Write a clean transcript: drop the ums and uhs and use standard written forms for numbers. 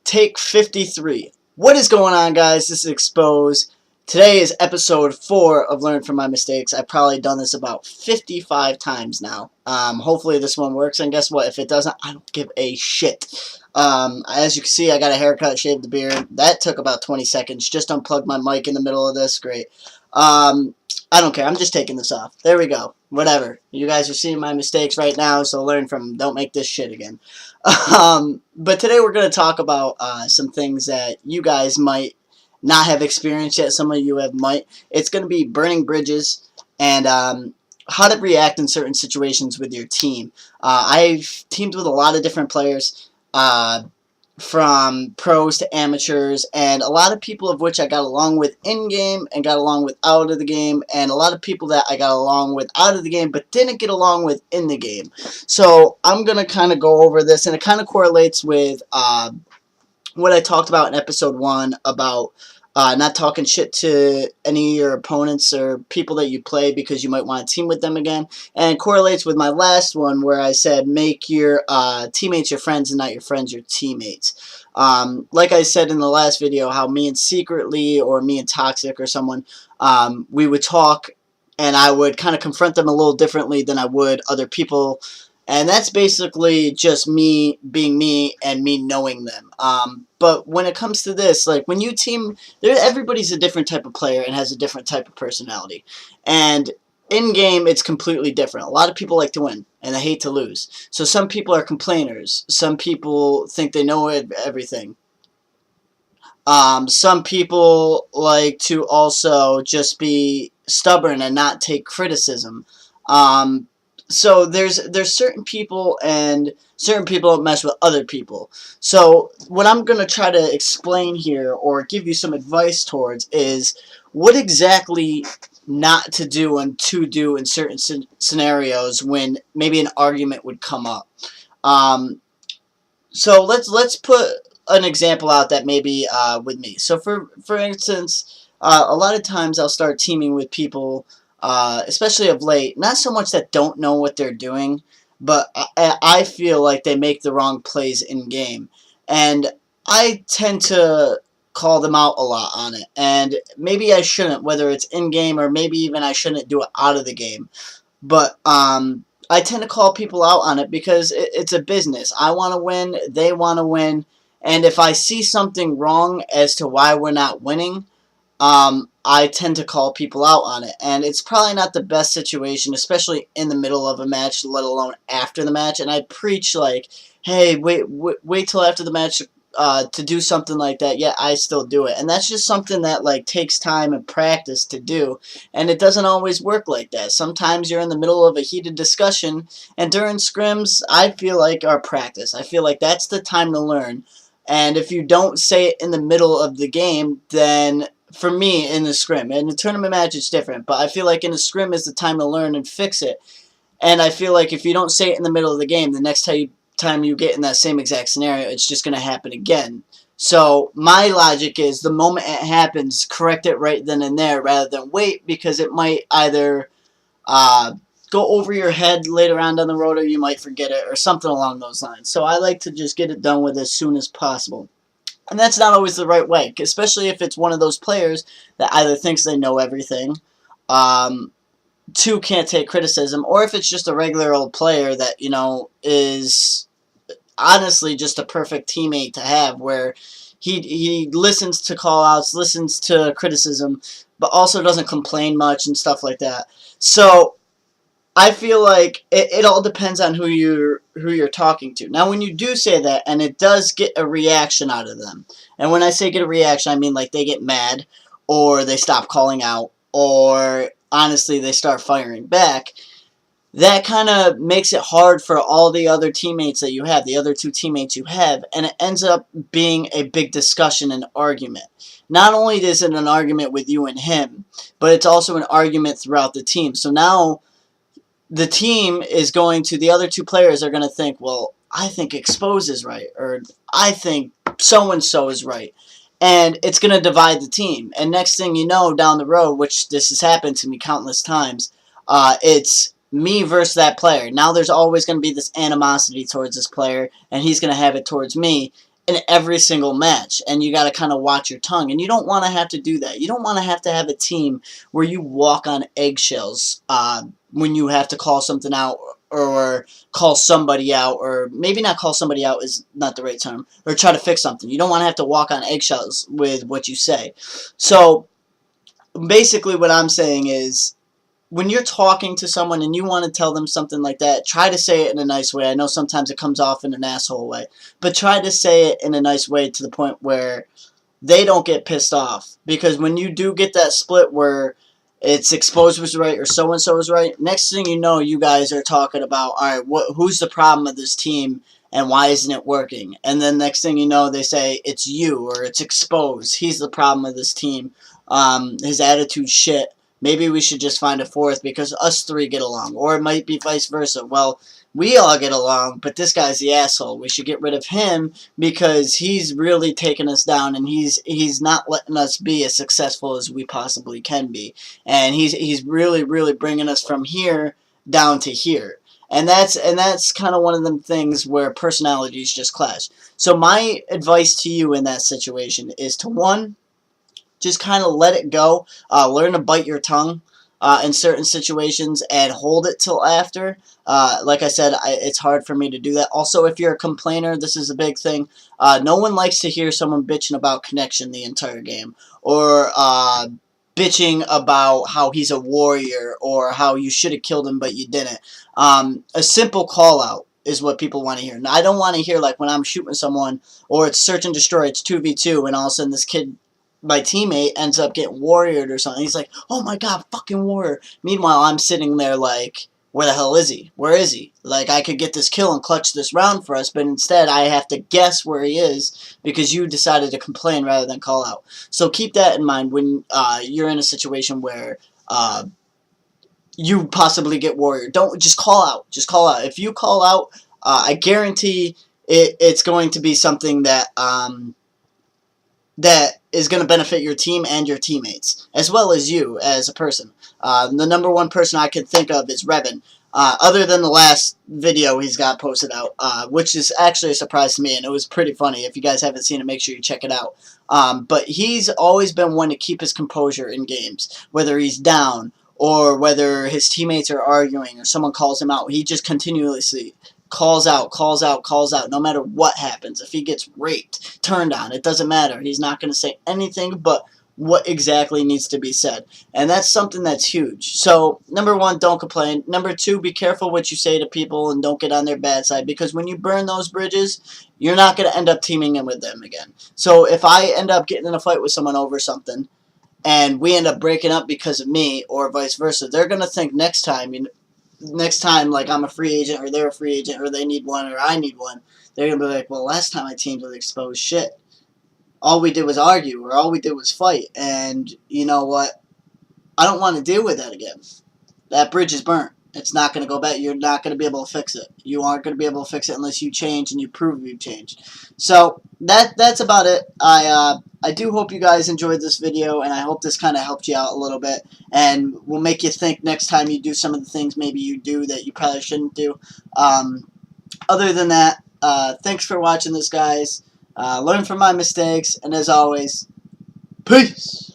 Take 53. What is going on, guys? This is XpoZe. Today is episode 4 of Learn From My Mistakes. I've probably done this about 55 times now. Hopefully this one works, and guess what? If it doesn't, I don't give a shit. As you can see, I got a haircut, shaved the beard. That took about 20 seconds. Just unplugged my mic in the middle of this. Great. I don't care. I'm just taking this off. There we go. Whatever. You guys are seeing my mistakes right now, so learn from them. Don't make this shit again. But today we're going to talk about some things that you guys might not have experienced yet. Some of you might. It's going to be burning bridges and how to react in certain situations with your team. I've teamed with a lot of different players, from pros to amateurs, and a lot of people of which I got along with in-game and got along with out of the game, and a lot of people that I got along with out of the game but didn't get along with in the game. So I'm going to kind of go over this, and it kind of correlates with what I talked about in episode 1 about not talking shit to any of your opponents or people that you play because you might want to team with them again. And it correlates with my last one where I said make your teammates your friends and not your friends your teammates. Like I said in the last video, how me and Secretly or me and Toxic or someone, we would talk and I would kind of confront them a little differently than I would other people. And that's basically just me being me and me knowing them. But when it comes to this, like when you team, everybody's a different type of player and has a different type of personality. And in-game, it's completely different. A lot of people like to win, and they hate to lose. So some people are complainers. Some people think they know everything. Some people like to also just be stubborn and not take criticism. So there's certain people, and certain people don't mess with other people. So what I'm going to try to explain here or give you some advice towards is what exactly not to do and to do in certain scenarios when maybe an argument would come up. So let's put an example out that maybe with me. So for instance, a lot of times I'll start teaming with people, especially of late, not so much that don't know what they're doing, but I feel like they make the wrong plays in-game. And I tend to call them out a lot on it. And maybe I shouldn't, whether it's in-game or maybe even I shouldn't do it out of the game. But I tend to call people out on it because it's a business. I want to win, they want to win, and if I see something wrong as to why we're not winning, I tend to call people out on it, and it's probably not the best situation, especially in the middle of a match, let alone after the match. And I preach like, hey, wait till after the match to do something like that. Yeah, I still do it, and that's just something that like takes time and practice to do, and it doesn't always work like that. Sometimes you're in the middle of a heated discussion, and during scrims, I feel like our practice. I feel like that's the time to learn, and if you don't say it in the middle of the game, then for me, in the scrim. In the tournament match, it's different, but I feel like in the scrim is the time to learn and fix it. And I feel like if you don't say it in the middle of the game, the next time you get in that same exact scenario, it's just going to happen again. So my logic is the moment it happens, correct it right then and there rather than wait, because it might either go over your head later on down the road or you might forget it or something along those lines. So I like to just get it done with as soon as possible. And that's not always the right way, especially if it's one of those players that either thinks they know everything, two, can't take criticism, or if it's just a regular old player that, you know, is honestly just a perfect teammate to have, where he listens to call-outs, listens to criticism, but also doesn't complain much and stuff like that. So I feel like it all depends on who you're talking to. Now, when you do say that, and it does get a reaction out of them, and when I say get a reaction, I mean like they get mad, or they stop calling out, or honestly they start firing back, that kind of makes it hard for all the other teammates that you have, the other two teammates you have, and it ends up being a big discussion and argument. Not only is it an argument with you and him, but it's also an argument throughout the team. So now the team is going to, the other two players are going to think, well, I think XpoZe is right, or I think so-and-so is right. And it's going to divide the team. And next thing you know, down the road, which this has happened to me countless times, it's me versus that player. Now there's always going to be this animosity towards this player, and he's going to have it towards me. in every single match, and you got to kind of watch your tongue, and you don't want to have to do that. You don't want to have a team where you walk on eggshells when you have to call something out, or call somebody out, or maybe not call somebody out is not the right term, or try to fix something. You don't want to have to walk on eggshells with what you say. So basically what I'm saying is, when you're talking to someone and you want to tell them something like that, try to say it in a nice way. I know sometimes it comes off in an asshole way, but try to say it in a nice way to the point where they don't get pissed off. Because when you do get that split where it's XpoZe was right or so-and-so was right, next thing you know, you guys are talking about, all right, who's the problem of this team and why isn't it working? And then next thing you know, they say it's you or it's XpoZe. He's the problem of this team. His attitude's shit. Maybe we should just find a fourth because us three get along. Or it might be vice versa. Well, we all get along, but this guy's the asshole. We should get rid of him because he's really taking us down, and he's not letting us be as successful as we possibly can be. And he's really, really bringing us from here down to here. And that's kind of one of them things where personalities just clash. So my advice to you in that situation is to, one, just kind of let it go. Learn to bite your tongue in certain situations and hold it till after. Like I said, it's hard for me to do that. Also, if you're a complainer, this is a big thing. No one likes to hear someone bitching about connection the entire game, or bitching about how he's a warrior or how you should have killed him but you didn't. A simple call out is what people want to hear. Now, I don't want to hear like when I'm shooting someone or it's search and destroy, it's 2v2, and all of a sudden this kid, my teammate, ends up getting warriored or something. He's like, oh my god, fucking warrior. Meanwhile, I'm sitting there like, where the hell is he? Where is he? Like, I could get this kill and clutch this round for us, but instead I have to guess where he is because you decided to complain rather than call out. So keep that in mind when you're in a situation where you possibly get warrior. Don't just call out. Just call out. If you call out, I guarantee it's going to be something that that is going to benefit your team and your teammates, as well as you as a person. The number one person I can think of is Revan. Other than the last video he's got posted out, which is actually a surprise to me, and it was pretty funny. If you guys haven't seen it, make sure you check it out. But he's always been one to keep his composure in games, whether he's down or whether his teammates are arguing or someone calls him out. He just continuously calls out, no matter what happens. If he gets raped, turned on, it doesn't matter. He's not going to say anything but what exactly needs to be said. And that's something that's huge. So, number one, don't complain. Number two, be careful what you say to people and don't get on their bad side, because when you burn those bridges, you're not going to end up teaming in with them again. So, if I end up getting in a fight with someone over something, and we end up breaking up because of me, or vice versa, they're going to think next time, like I'm a free agent, or they're a free agent, or they need one, or I need one, they're going to be like, well, last time I teamed with XpoZe, shit. All we did was argue, or all we did was fight, and you know what? I don't want to deal with that again. That bridge is burnt. It's not going to go back. You're not going to be able to fix it. You aren't going to be able to fix it unless you change and you prove you've changed. So that's about it. I do hope you guys enjoyed this video, and I hope this kind of helped you out a little bit, and will make you think next time you do some of the things maybe you do that you probably shouldn't do. Other than that, thanks for watching this, guys. Learn from my mistakes, and as always, peace!